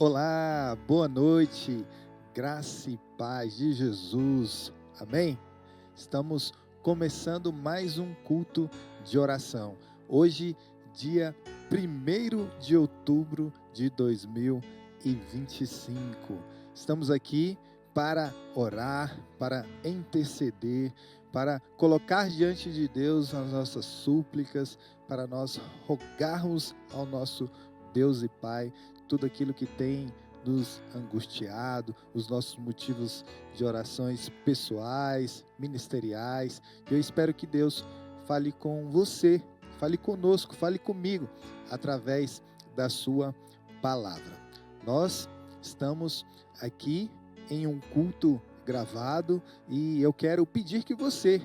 Olá, boa noite, graça e paz de Jesus, amém? Estamos começando mais um culto de oração. Hoje, dia 1º de outubro de 2025. Estamos aqui para orar, para interceder, para colocar diante de Deus as nossas súplicas, para nós rogarmos ao nosso Deus e Pai tudo aquilo que tem nos angustiado, os nossos motivos de orações pessoais, ministeriais. Eu espero que Deus fale com você, fale conosco, fale comigo, através da sua palavra. Nós estamos aqui em um culto gravado e eu quero pedir que você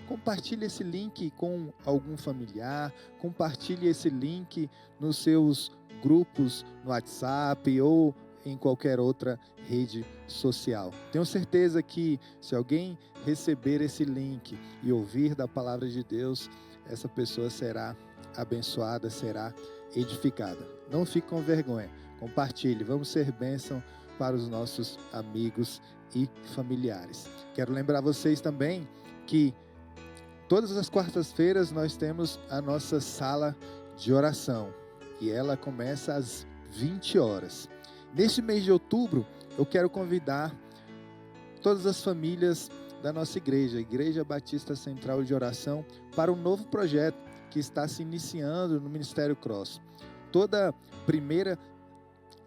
compartilhe esse link com algum familiar, compartilhe esse link nos seus grupos no WhatsApp ou em qualquer outra rede social. Tenho certeza que se alguém receber esse link e ouvir da palavra de Deus, essa pessoa será abençoada, será edificada. Não fique com vergonha, compartilhe, vamos ser bênção para os nossos amigos e familiares. Quero lembrar vocês também que todas as quartas-feiras nós temos a nossa sala de oração e ela começa às 20 horas. Neste mês de outubro, eu quero convidar todas as famílias da nossa igreja, a Igreja Batista Central de Oração, para um novo projeto que está se iniciando no Ministério Cross. Toda primeira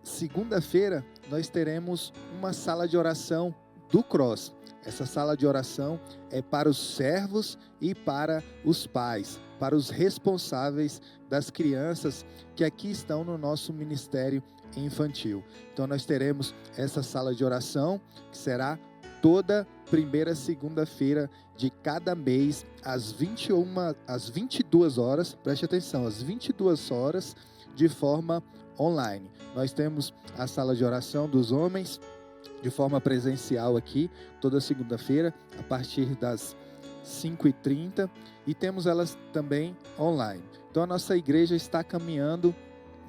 segunda-feira nós teremos uma sala de oração do Cross. Essa sala de oração é para os servos e para os pais, para os responsáveis das crianças que aqui estão no nosso ministério infantil. Então nós teremos essa sala de oração que será toda primeira segunda-feira de cada mês às 22 horas, preste atenção, às 22 horas de forma online. Nós temos a sala de oração dos homens de forma presencial aqui, toda segunda-feira, a partir das 5h30, e temos elas também online. Então a nossa igreja está caminhando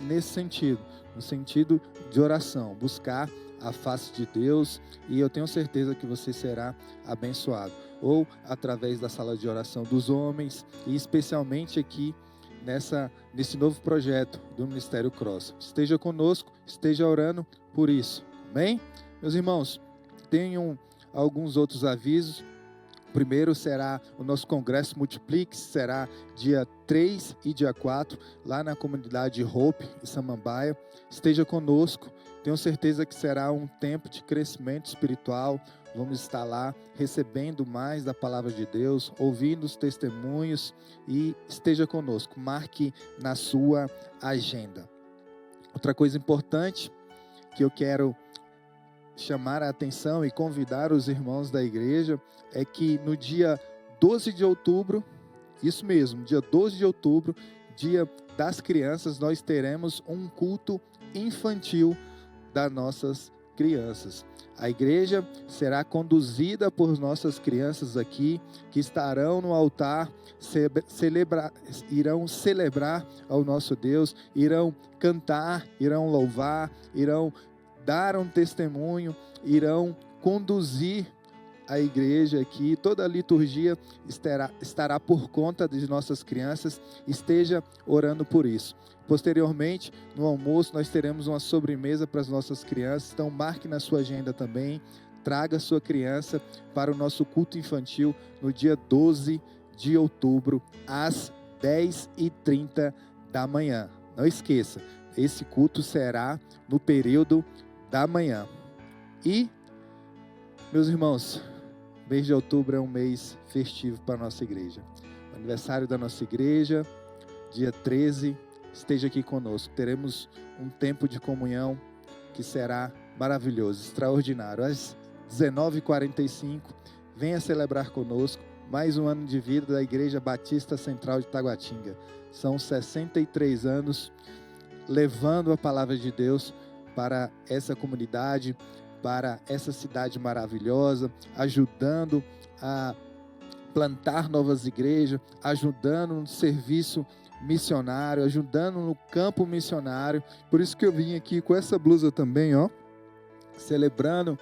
nesse sentido, no sentido de oração, buscar a face de Deus, e eu tenho certeza que você será abençoado, ou através da sala de oração dos homens, e especialmente aqui nesse novo projeto do Ministério Cross. Esteja conosco, esteja orando por isso, amém? Meus irmãos, tenho alguns outros avisos. O primeiro será o nosso Congresso Multiplix, será dia 3 e dia 4, lá na comunidade Hope, em Samambaia. Esteja conosco, tenho certeza que será um tempo de crescimento espiritual. Vamos estar lá recebendo mais da palavra de Deus, ouvindo os testemunhos, e esteja conosco, marque na sua agenda. Outra coisa importante que eu quero chamar a atenção e convidar os irmãos da igreja é que no dia 12 de outubro, isso mesmo, dia 12 de outubro, dia das crianças, nós teremos um culto infantil das nossas crianças. A igreja será conduzida por nossas crianças aqui, que estarão no altar, irão celebrar ao nosso Deus, irão cantar, irão louvar, irão dar um testemunho, irão conduzir a igreja aqui. Toda a liturgia estará por conta de nossas crianças. Esteja orando por isso. Posteriormente, no almoço, nós teremos uma sobremesa para as nossas crianças. Então, marque na sua agenda também. Traga sua criança para o nosso culto infantil no dia 12 de outubro, às 10h30 da manhã. Não esqueça, esse culto será no período da manhã. E, meus irmãos, mês de outubro é um mês festivo para a nossa igreja. O aniversário da nossa igreja, dia 13, esteja aqui conosco. Teremos um tempo de comunhão que será maravilhoso, extraordinário. Às 19h45, venha celebrar conosco mais um ano de vida da Igreja Batista Central de Taguatinga. São 63 anos levando a palavra de Deus para essa comunidade, para essa cidade maravilhosa, ajudando a plantar novas igrejas, ajudando no serviço missionário, ajudando no campo missionário. Por isso que eu vim aqui com essa blusa também, ó, celebrando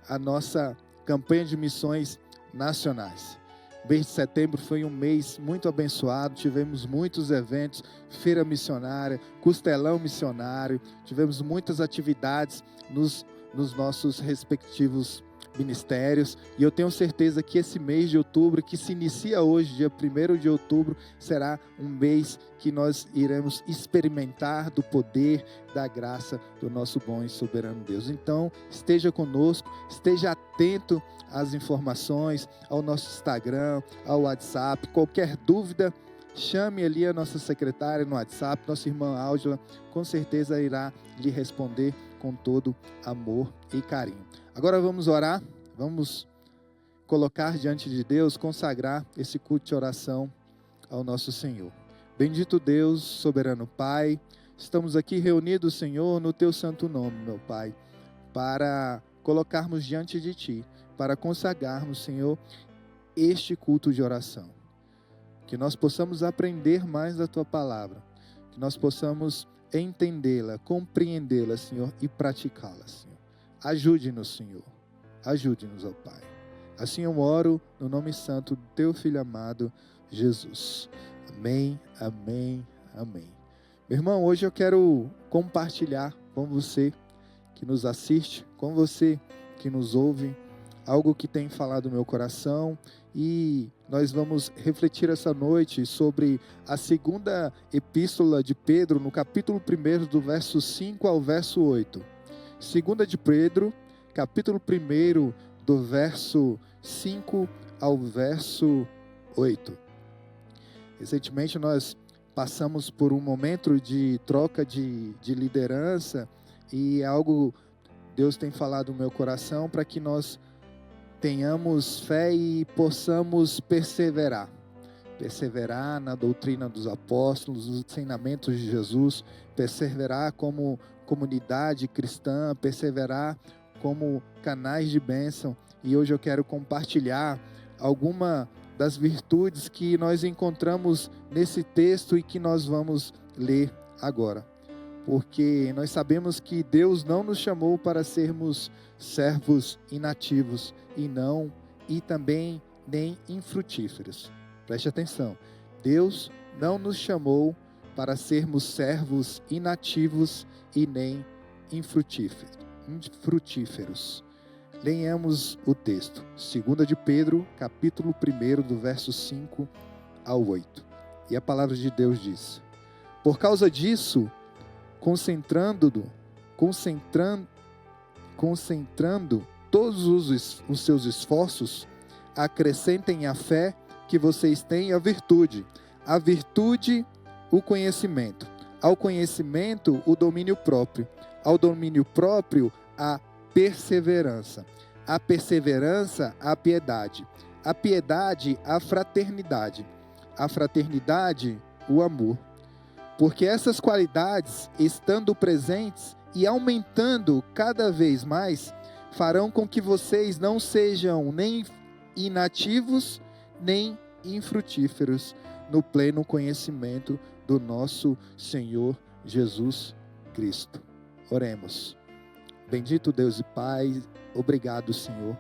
a nossa campanha de missões nacionais. O mês de setembro foi um mês muito abençoado, tivemos muitos eventos, feira missionária, costelão missionário, tivemos muitas atividades nos nossos respectivos ministérios, e eu tenho certeza que esse mês de outubro, que se inicia hoje, dia 1º de outubro, será um mês que nós iremos experimentar do poder, da graça do nosso bom e soberano Deus. Então, esteja conosco, esteja atento às informações, ao nosso Instagram, ao WhatsApp. Qualquer dúvida, chame ali a nossa secretária no WhatsApp, nossa irmã Ángela, com certeza irá lhe responder com todo amor e carinho. Agora vamos orar, vamos colocar diante de Deus, consagrar esse culto de oração ao nosso Senhor. Bendito Deus, soberano Pai, estamos aqui reunidos, Senhor, no Teu santo nome, meu Pai, para colocarmos diante de Ti, para consagrarmos, Senhor, este culto de oração. Que nós possamos aprender mais da Tua palavra, que nós possamos entendê-la, compreendê-la, Senhor, e praticá-la, Senhor. Ajude-nos, Senhor. Ajude-nos, ó Pai. Assim eu oro no nome santo do Teu Filho amado, Jesus. Amém, amém, amém. Meu irmão, hoje eu quero compartilhar com você que nos assiste, com você que nos ouve, algo que tem falado no meu coração, e nós vamos refletir essa noite sobre a segunda epístola de Pedro, no capítulo 1, do verso 5 ao verso 8. Segunda de Pedro, capítulo 1, do verso 5 ao verso 8. Recentemente nós passamos por um momento de troca de liderança, e algo Deus tem falado no meu coração para que nós tenhamos fé e possamos perseverar na doutrina dos apóstolos, nos ensinamentos de Jesus, perseverar como comunidade cristã, perseverar como canais de bênção. E hoje eu quero compartilhar alguma das virtudes que nós encontramos nesse texto e que nós vamos ler agora. Porque nós sabemos que Deus não nos chamou para sermos servos inativos e também nem infrutíferos. Preste atenção. Deus não nos chamou para sermos servos inativos e nem infrutíferos. Leiamos o texto. 2 de Pedro, capítulo 1, do verso 5 ao 8. E a palavra de Deus diz: por causa disso, concentrando todos os seus esforços, acrescentem à fé que vocês têm a virtude, o conhecimento, ao conhecimento o domínio próprio, ao domínio próprio a perseverança, a piedade, a fraternidade, o amor. Porque essas qualidades, estando presentes e aumentando cada vez mais, farão com que vocês não sejam nem inativos, nem infrutíferos no pleno conhecimento do nosso Senhor Jesus Cristo. Oremos. Bendito Deus e Pai, obrigado, Senhor,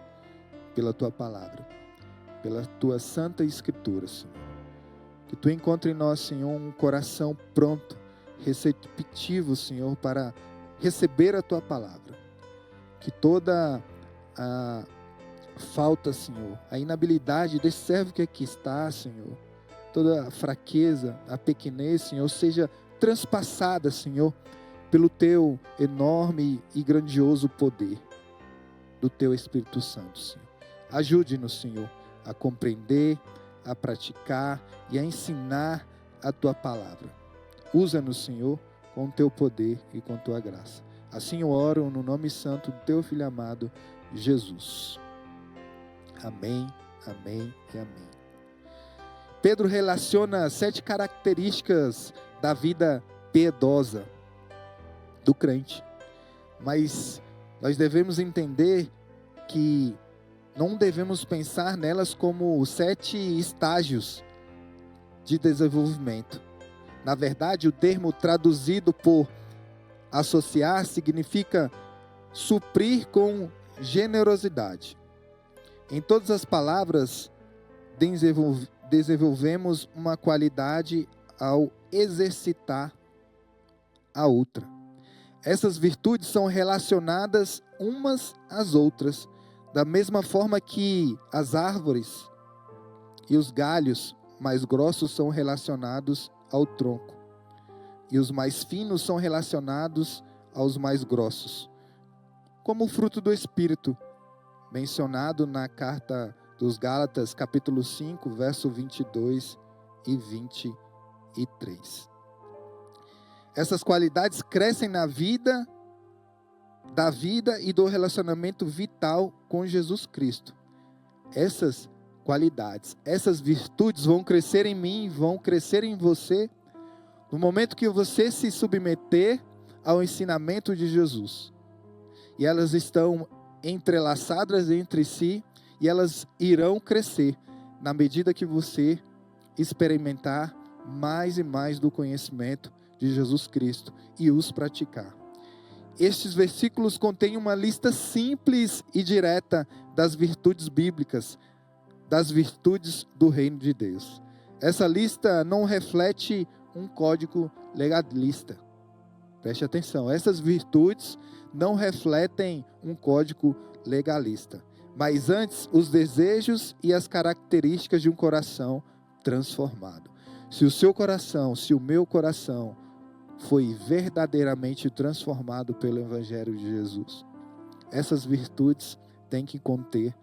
pela Tua palavra, pela Tua santa Escritura, Senhor. Que Tu encontre em nós, Senhor, um coração pronto, receptivo, Senhor, para receber a Tua palavra. Que toda a falta, Senhor, a inabilidade desse servo que aqui está, Senhor, toda a fraqueza, a pequenez, Senhor, seja transpassada, Senhor, pelo Teu enorme e grandioso poder do Teu Espírito Santo, Senhor. Ajude-nos, Senhor, a compreender, a praticar e a ensinar a Tua palavra. Usa-nos, Senhor, com o Teu poder e com Tua graça. Assim eu oro no nome santo do Teu Filho amado, Jesus. Amém, amém e amém. Pedro relaciona 7 características da vida piedosa do crente. Mas nós devemos entender que não devemos pensar nelas como 7 estágios de desenvolvimento. Na verdade, o termo traduzido por associar significa suprir com generosidade. Em todas as palavras, desenvolvemos uma qualidade ao exercitar a outra. Essas virtudes são relacionadas umas às outras, da mesma forma que as árvores e os galhos mais grossos são relacionados ao tronco, e os mais finos são relacionados aos mais grossos, como o fruto do Espírito, mencionado na carta dos Gálatas, capítulo 5, verso 22 e 23. Essas qualidades crescem da vida e do relacionamento vital com Jesus Cristo. Essas qualidades, essas virtudes vão crescer em mim, vão crescer em você, no momento que você se submeter ao ensinamento de Jesus. E elas estão entrelaçadas entre si, e elas irão crescer na medida que você experimentar mais e mais do conhecimento de Jesus Cristo e os praticar. Estes versículos contêm uma lista simples e direta das virtudes bíblicas, das virtudes do reino de Deus. Essa lista não reflete um código legalista. Preste atenção, essas virtudes não refletem um código legalista, mas antes os desejos e as características de um coração transformado. Se o seu coração, se o meu coração foi verdadeiramente transformado pelo Evangelho de Jesus, essas virtudes têm que conter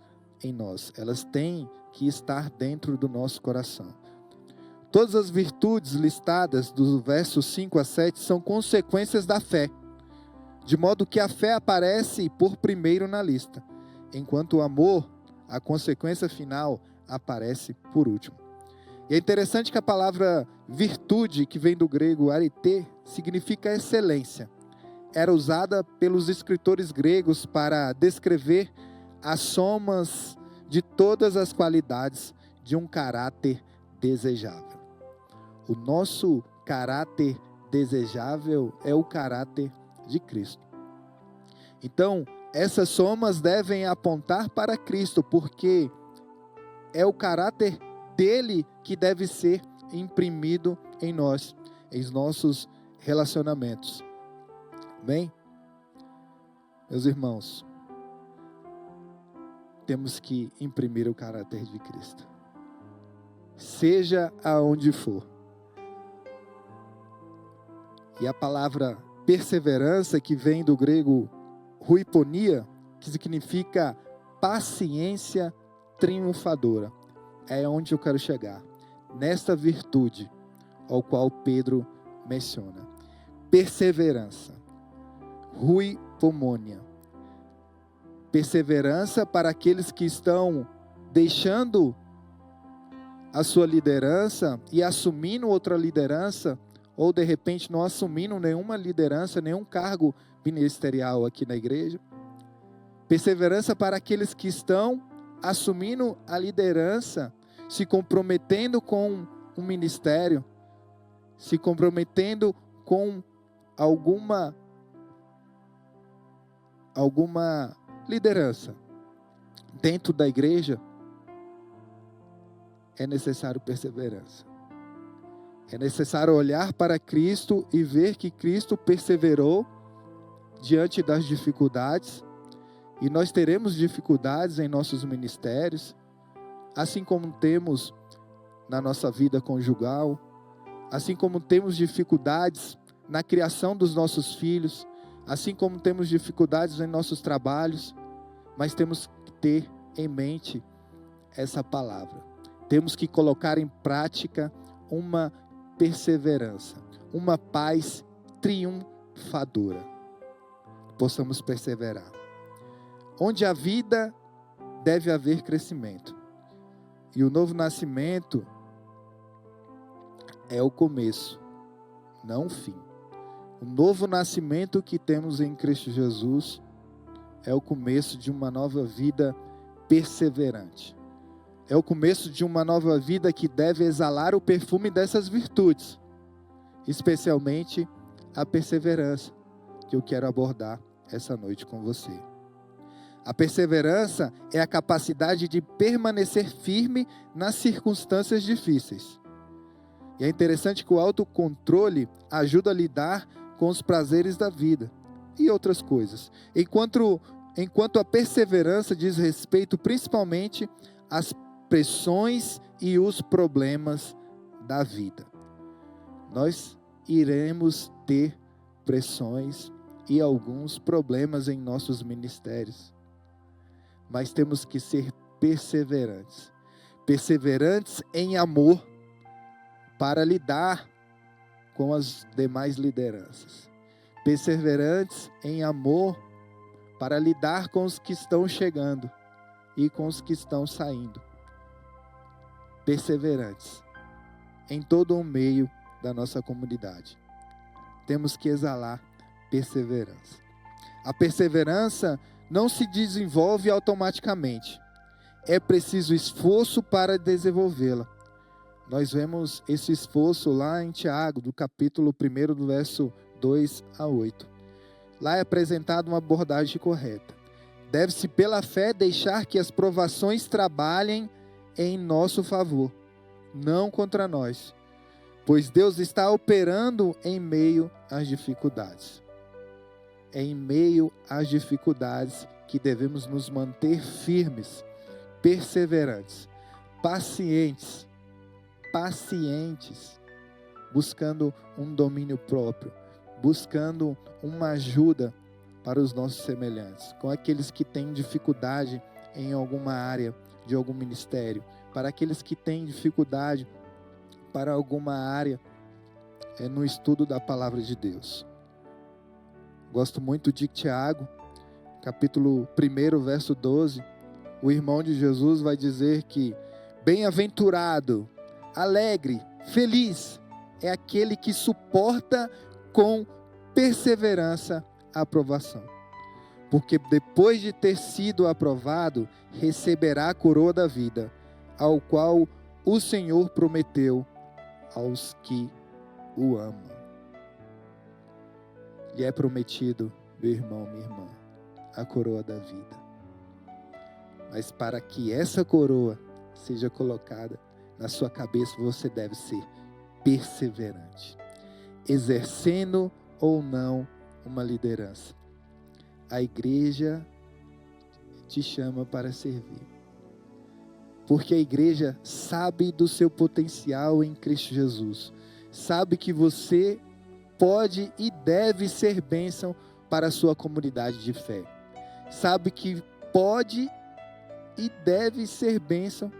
em nós, elas têm que estar dentro do nosso coração. Todas as virtudes listadas dos versos 5 a 7 são consequências da fé, de modo que a fé aparece por primeiro na lista, enquanto o amor, a consequência final, aparece por último. E é interessante que a palavra virtude, que vem do grego arete, significa excelência. Era usada pelos escritores gregos para descrever as somas de todas as qualidades de um caráter desejável. O nosso caráter desejável é o caráter de Cristo. Então, essas somas devem apontar para Cristo, porque é o caráter dele que deve ser imprimido em nós, em nossos relacionamentos. Bem, meus irmãos, temos que imprimir o caráter de Cristo, seja aonde for. E a palavra perseverança, que vem do grego huiponia, que significa paciência triunfadora, é onde eu quero chegar, nesta virtude ao qual Pedro menciona. Perseverança, huipomônia. Perseverança para aqueles que estão deixando a sua liderança e assumindo outra liderança, ou de repente não assumindo nenhuma liderança, nenhum cargo ministerial aqui na igreja. Perseverança para aqueles que estão assumindo a liderança, se comprometendo com um ministério, se comprometendo com alguma liderança dentro da igreja. É necessário perseverança. É necessário olhar para Cristo e ver que Cristo perseverou diante das dificuldades, e nós teremos dificuldades em nossos ministérios, assim como temos na nossa vida conjugal, assim como temos dificuldades na criação dos nossos filhos, assim como temos dificuldades em nossos trabalhos, mas temos que ter em mente essa palavra. Temos que colocar em prática uma perseverança, uma paz triunfadora. Possamos perseverar. Onde há vida, deve haver crescimento. E o novo nascimento é o começo, não o fim. O novo nascimento que temos em Cristo Jesus é o começo de uma nova vida perseverante. É o começo de uma nova vida que deve exalar o perfume dessas virtudes. especialmente a perseverança, que eu quero abordar essa noite com você. A perseverança é a capacidade de permanecer firme nas circunstâncias difíceis. E é interessante que o autocontrole ajuda a lidar com os prazeres da vida e outras coisas, enquanto a perseverança diz respeito principalmente às pressões e os problemas da vida. Nós iremos ter pressões e alguns problemas em nossos ministérios, mas temos que ser perseverantes. Perseverantes em amor para lidar com as demais lideranças. Perseverantes em amor para lidar com os que estão chegando e com os que estão saindo. Perseverantes em todo o meio da nossa comunidade. Temos que exalar perseverança. A perseverança não se desenvolve automaticamente. É preciso esforço para desenvolvê-la. Nós vemos esse esforço lá em Tiago, do capítulo 1, do verso 2 a 8. Lá é apresentada uma abordagem correta. Deve-se, pela fé, deixar que as provações trabalhem em nosso favor, não contra nós, pois Deus está operando em meio às dificuldades. É em meio às dificuldades que devemos nos manter firmes, perseverantes, pacientes, buscando um domínio próprio, buscando uma ajuda para os nossos semelhantes, com aqueles que têm dificuldade em alguma área de algum ministério, para aqueles que têm dificuldade para alguma área no estudo da palavra de Deus. Gosto muito de Tiago, capítulo 1, verso 12, o irmão de Jesus vai dizer que bem-aventurado, alegre, feliz é aquele que suporta com perseverança a aprovação, porque depois de ter sido aprovado, receberá a coroa da vida, ao qual o Senhor prometeu aos que o amam. E é prometido, meu irmão, minha irmã, a coroa da vida. Mas para que essa coroa seja colocada na sua cabeça, você deve ser perseverante, exercendo ou não uma liderança. A igreja te chama para servir, porque a igreja sabe do seu potencial em Cristo Jesus, sabe que você pode e deve ser bênção para a sua comunidade de fé, sabe que pode e deve ser bênção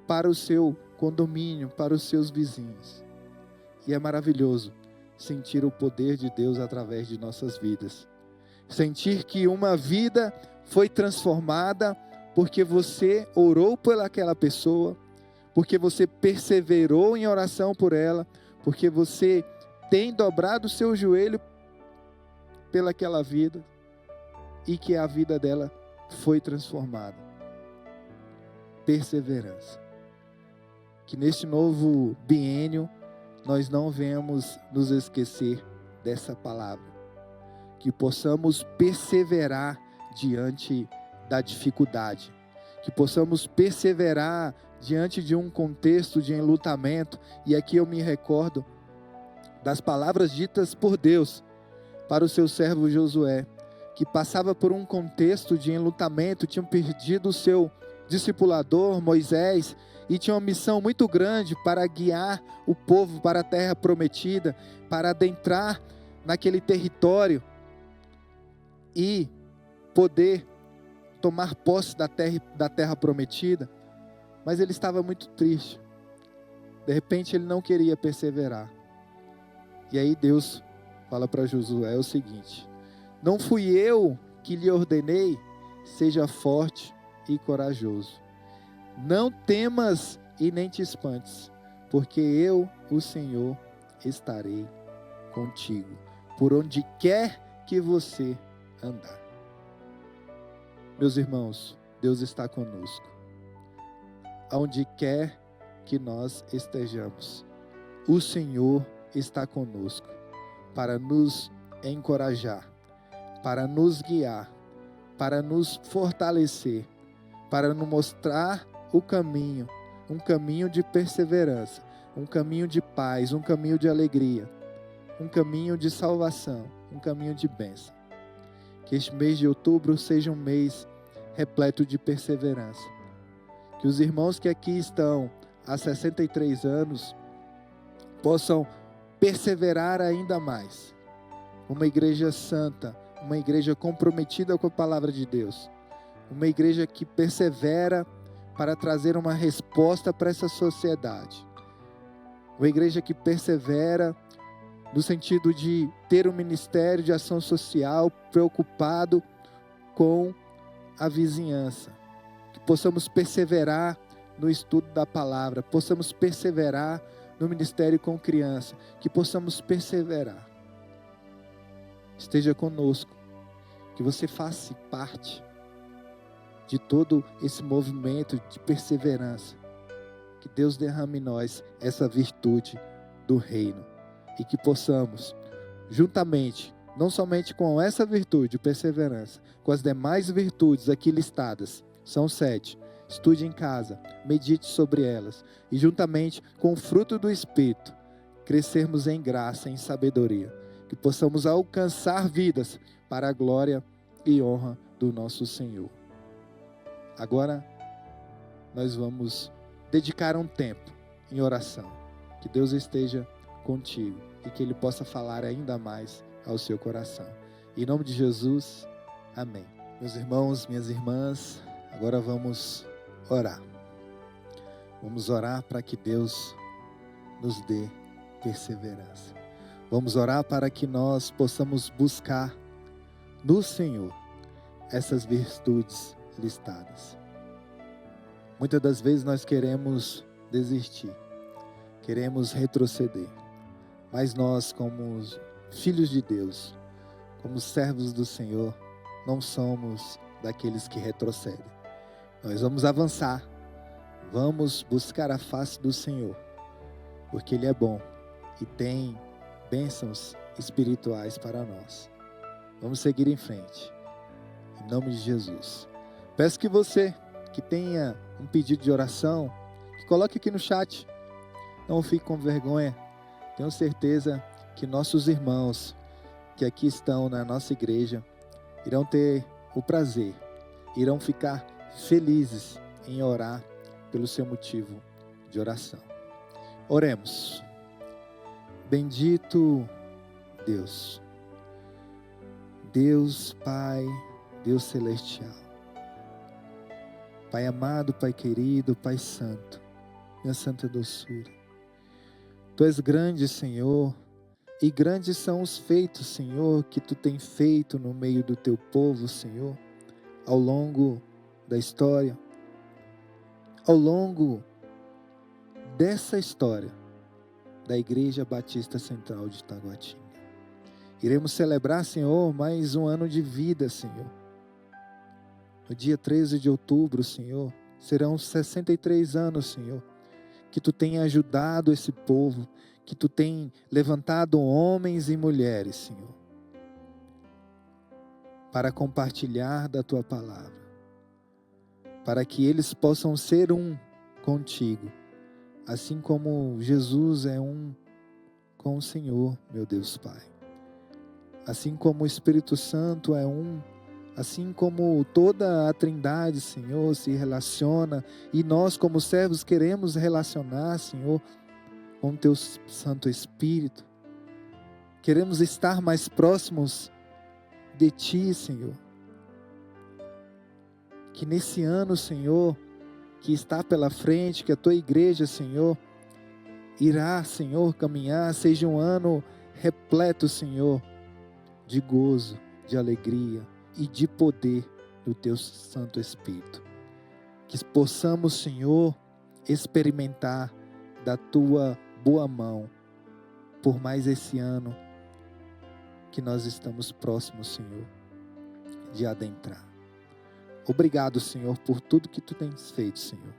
para o seu condomínio, para os seus vizinhos. E é maravilhoso sentir o poder de Deus através de nossas vidas. Sentir que uma vida foi transformada porque você orou pelaquela pessoa, porque você perseverou em oração por ela, porque você tem dobrado o seu joelho pelaquela vida e que a vida dela foi transformada. Perseverança. Que neste novo biênio nós não venhamos nos esquecer dessa palavra. Que possamos perseverar diante da dificuldade. Que possamos perseverar diante de um contexto de enlutamento. E aqui eu me recordo das palavras ditas por Deus para o seu servo Josué, que passava por um contexto de enlutamento, tinha perdido o seu discipulador Moisés e tinha uma missão muito grande para guiar o povo para a terra prometida, para adentrar naquele território e poder tomar posse da terra prometida. Mas ele estava muito triste. De repente ele não queria perseverar. E aí Deus fala para Josué o seguinte: não fui eu que lhe ordenei, seja forte e corajoso. Não temas e nem te espantes, porque eu, o Senhor, estarei contigo, por onde quer que você andar. Meus irmãos, Deus está conosco. Aonde quer que nós estejamos, o Senhor está conosco para nos encorajar, para nos guiar, para nos fortalecer, para nos mostrar o caminho, um caminho de perseverança, um caminho de paz, um caminho de alegria, um caminho de salvação, um caminho de bênção. Que este mês de outubro seja um mês repleto de perseverança. Que os irmãos que aqui estão há 63 anos possam perseverar ainda mais. Uma igreja santa, uma igreja comprometida com a palavra de Deus. Uma igreja que persevera para trazer uma resposta para essa sociedade. Uma igreja que persevera no sentido de ter um ministério de ação social preocupado com a vizinhança. Que possamos perseverar no estudo da palavra, possamos perseverar no ministério com criança, que possamos perseverar. Esteja conosco, que você faça parte de todo esse movimento de perseverança. Que Deus derrame em nós essa virtude do reino e que possamos, juntamente, não somente com essa virtude de perseverança, com as demais virtudes aqui listadas, são 7, estude em casa, medite sobre elas e juntamente com o fruto do Espírito, crescermos em graça, em sabedoria, que possamos alcançar vidas para a glória e honra do nosso Senhor. Agora, nós vamos dedicar um tempo em oração. Que Deus esteja contigo e que Ele possa falar ainda mais ao seu coração. Em nome de Jesus, amém. Meus irmãos, minhas irmãs, agora vamos orar. Vamos orar para que Deus nos dê perseverança. Vamos orar para que nós possamos buscar no Senhor essas virtudes listadas. Muitas das vezes nós queremos desistir, queremos retroceder, mas nós, como filhos de Deus, como servos do Senhor, não somos daqueles que retrocedem. Nós vamos avançar, vamos buscar a face do Senhor, porque Ele é bom e tem bênçãos espirituais para nós. Vamos seguir em frente, em nome de Jesus. Peço que você que tenha um pedido de oração, que coloque aqui no chat, não fique com vergonha. Tenho certeza que nossos irmãos que aqui estão na nossa igreja irão ter o prazer, irão ficar felizes em orar pelo seu motivo de oração. Oremos. Bendito Deus, Deus Pai, Deus Celestial, Pai amado, Pai querido, Pai santo, minha santa doçura. Tu és grande, Senhor, e grandes são os feitos, Senhor, que Tu tem feito no meio do Teu povo, Senhor, ao longo da história, ao longo dessa história da Igreja Batista Central de Taguatinga. Iremos celebrar, Senhor, mais um ano de vida, Senhor. No dia 13 de outubro, Senhor, serão 63 anos, Senhor, que Tu tem ajudado esse povo, que Tu tem levantado homens e mulheres, Senhor, para compartilhar da Tua palavra, para que eles possam ser um contigo, assim como Jesus é um com o Senhor, meu Deus Pai. Assim como o Espírito Santo é um, assim como toda a Trindade, Senhor, se relaciona, e nós como servos queremos relacionar, Senhor, com o Teu Santo Espírito. Queremos estar mais próximos de Ti, Senhor. Que nesse ano, Senhor, que está pela frente, que a Tua igreja, Senhor, irá, Senhor, caminhar, seja um ano repleto, Senhor, de gozo, de alegria e de poder do Teu Santo Espírito. Que possamos, Senhor, experimentar da Tua boa mão por mais esse ano que nós estamos próximos, Senhor, de adentrar. Obrigado, Senhor, por tudo que Tu tens feito, Senhor.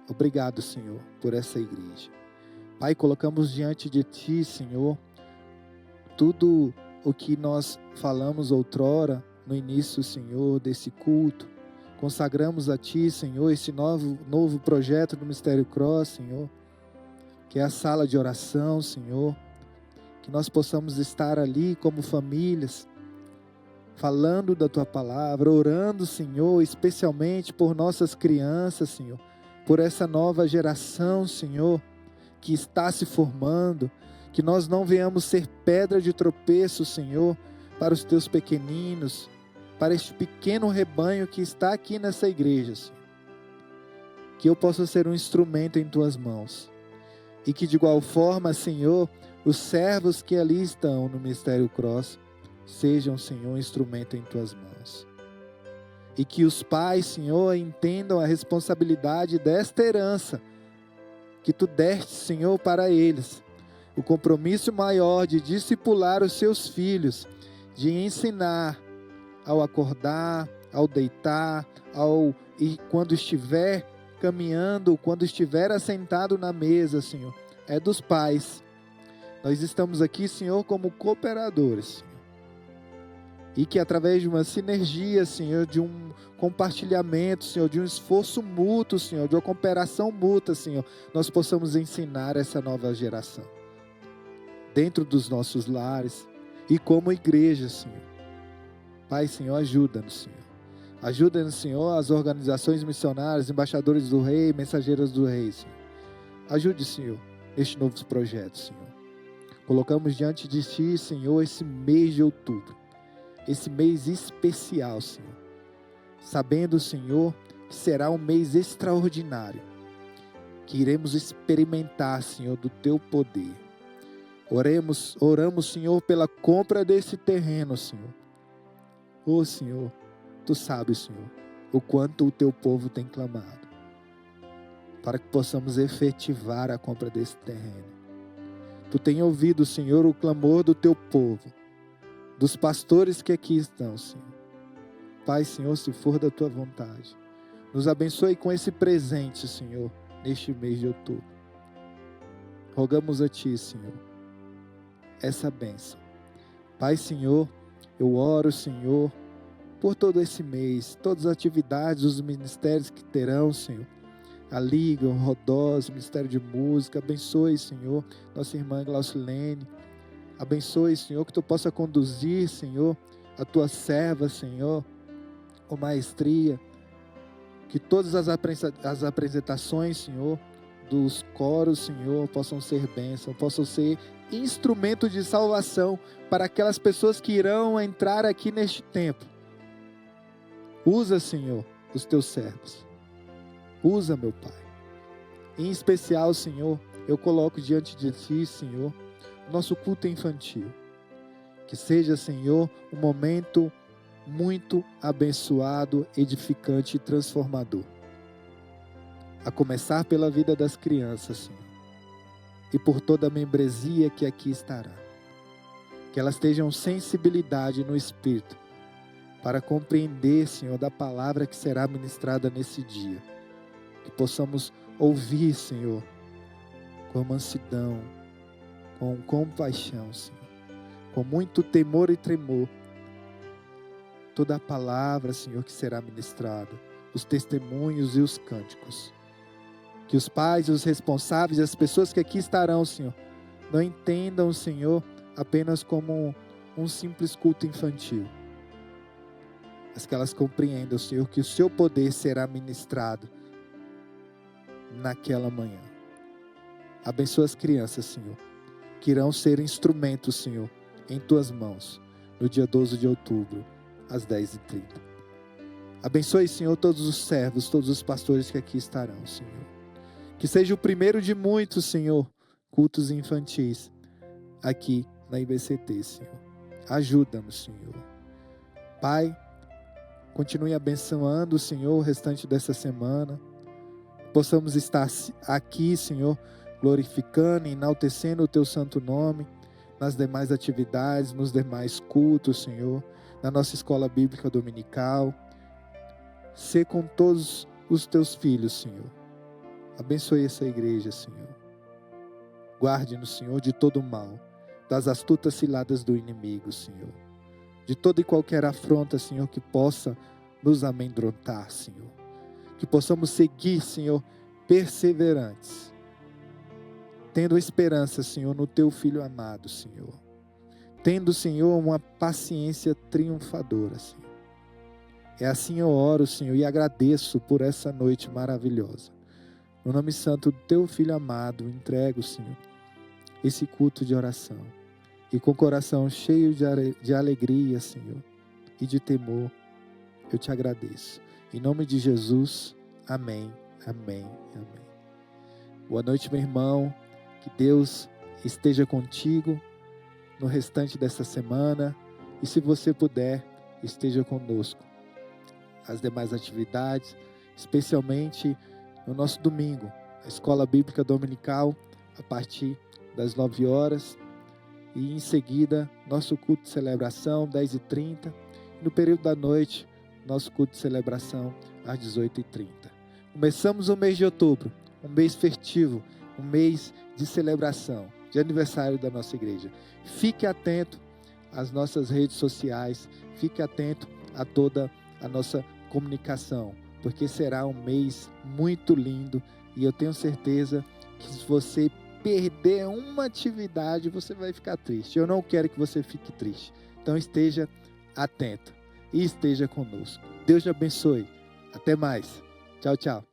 Obrigado, Senhor, por essa igreja. Pai, colocamos diante de Ti, Senhor, tudo o que nós falamos outrora, no início, Senhor, desse culto. Consagramos a Ti, Senhor, esse novo projeto do Mistério Cross, Senhor, que é a sala de oração, Senhor, que nós possamos estar ali como famílias, falando da Tua palavra, orando, Senhor, especialmente por nossas crianças, Senhor, por essa nova geração, Senhor, que está se formando, que nós não venhamos ser pedra de tropeço, Senhor, para os Teus pequeninos, para este pequeno rebanho que está aqui nessa igreja, Senhor. Que eu possa ser um instrumento em Tuas mãos. E que de igual forma, Senhor, os servos que ali estão no Mistério Cross, sejam, Senhor, um instrumento em Tuas mãos. E que os pais, Senhor, entendam a responsabilidade desta herança que Tu deste, Senhor, para eles. O compromisso maior de discipular os seus filhos, de ensinar ao acordar, ao deitar, e quando estiver caminhando, quando estiver assentado na mesa, Senhor, é dos pais. Nós estamos aqui, Senhor, como cooperadores, Senhor. E que através de uma sinergia, Senhor, de um compartilhamento, Senhor, de um esforço mútuo, Senhor, de uma cooperação mútua, Senhor, nós possamos ensinar essa nova geração. Dentro dos nossos lares e como igreja, Senhor. Pai, Senhor, ajuda-nos, Senhor. Ajuda-nos, Senhor, as organizações missionárias, embaixadores do Rei, mensageiras do Rei, Senhor. Ajude, Senhor, estes novos projetos, Senhor. Colocamos diante de Ti, Senhor, esse mês de outubro. Esse mês especial, Senhor. Sabendo, Senhor, que será um mês extraordinário. Que iremos experimentar, Senhor, do Teu poder. Oramos, Senhor, pela compra desse terreno, Senhor. Ô, Senhor, Tu sabes, Senhor, o quanto o Teu povo tem clamado, para que possamos efetivar a compra desse terreno. Tu tem ouvido, Senhor, o clamor do Teu povo, dos pastores que aqui estão, Senhor. Pai, Senhor, se for da Tua vontade, nos abençoe com esse presente, Senhor, neste mês de outubro. Rogamos a Ti, Senhor, essa bênção. Pai, Senhor, eu oro, Senhor, por todo esse mês, todas as atividades, os ministérios que terão, Senhor. A Liga, o Rodós, o Ministério de Música. Abençoe, Senhor, nossa irmã Glaucilene. Abençoe, Senhor, que Tu possa conduzir, Senhor, a Tua serva, Senhor, com maestria. Que todas as apresentações, Senhor, dos coros, Senhor, possam ser bênção, possam ser instrumento de salvação para aquelas pessoas que irão entrar aqui neste templo. Usa, Senhor, os Teus servos. Usa, meu Pai. Em especial, Senhor, eu coloco diante de Ti, Senhor, o nosso culto infantil. Que seja, Senhor, um momento muito abençoado, edificante e transformador. A começar pela vida das crianças, Senhor. E por toda a membresia que aqui estará. Que elas tenham sensibilidade no Espírito para compreender, Senhor, da palavra que será ministrada nesse dia. Que possamos ouvir, Senhor, com mansidão, com compaixão, Senhor, com muito temor e tremor, toda a palavra, Senhor, que será ministrada, os testemunhos e os cânticos. Que os pais, os responsáveis, as pessoas que aqui estarão, Senhor, não entendam, Senhor, apenas como um simples culto infantil, mas que elas compreendam, Senhor, que o Seu poder será ministrado naquela manhã. Abençoa as crianças, Senhor, que irão ser instrumentos, Senhor, em Tuas mãos, no dia 12 de outubro, às 10h30. Abençoe, Senhor, todos os servos, todos os pastores que aqui estarão, Senhor. Que seja o primeiro de muitos, Senhor, cultos infantis aqui na IBCT, Senhor. Ajuda-nos, Senhor. Pai, continue abençoando, Senhor, o restante dessa semana. Possamos estar aqui, Senhor, glorificando e enaltecendo o Teu santo nome, nas demais atividades, nos demais cultos, Senhor, na nossa escola bíblica dominical. Sê com todos os Teus filhos, Senhor. Abençoe essa igreja, Senhor. Guarde-nos, Senhor, de todo mal, das astutas ciladas do inimigo, Senhor. De toda e qualquer afronta, Senhor, que possa nos amedrontar, Senhor. Que possamos seguir, Senhor, perseverantes, tendo esperança, Senhor, no Teu Filho amado, Senhor. Tendo, Senhor, uma paciência triunfadora, Senhor. É assim eu oro, Senhor, e agradeço por essa noite maravilhosa. No nome santo do Teu Filho amado, entrego, Senhor, esse culto de oração. E com o coração cheio de alegria, Senhor, e de temor, eu te agradeço. Em nome de Jesus, amém, amém, amém. Boa noite, meu irmão. Que Deus esteja contigo no restante dessa semana. E se você puder, esteja conosco. As demais atividades, especialmente no nosso domingo, a Escola Bíblica Dominical, a partir das 9 horas. E em seguida, nosso culto de celebração, 10h30. E no período da noite, nosso culto de celebração, às 18h30. Começamos o mês de outubro, um mês festivo, um mês de celebração, de aniversário da nossa igreja. Fique atento às nossas redes sociais, fique atento a toda a nossa comunicação, porque será um mês muito lindo e eu tenho certeza que se você perder uma atividade, você vai ficar triste. Eu não quero que você fique triste. Então esteja atento e esteja conosco. Deus te abençoe. Até mais. Tchau, tchau.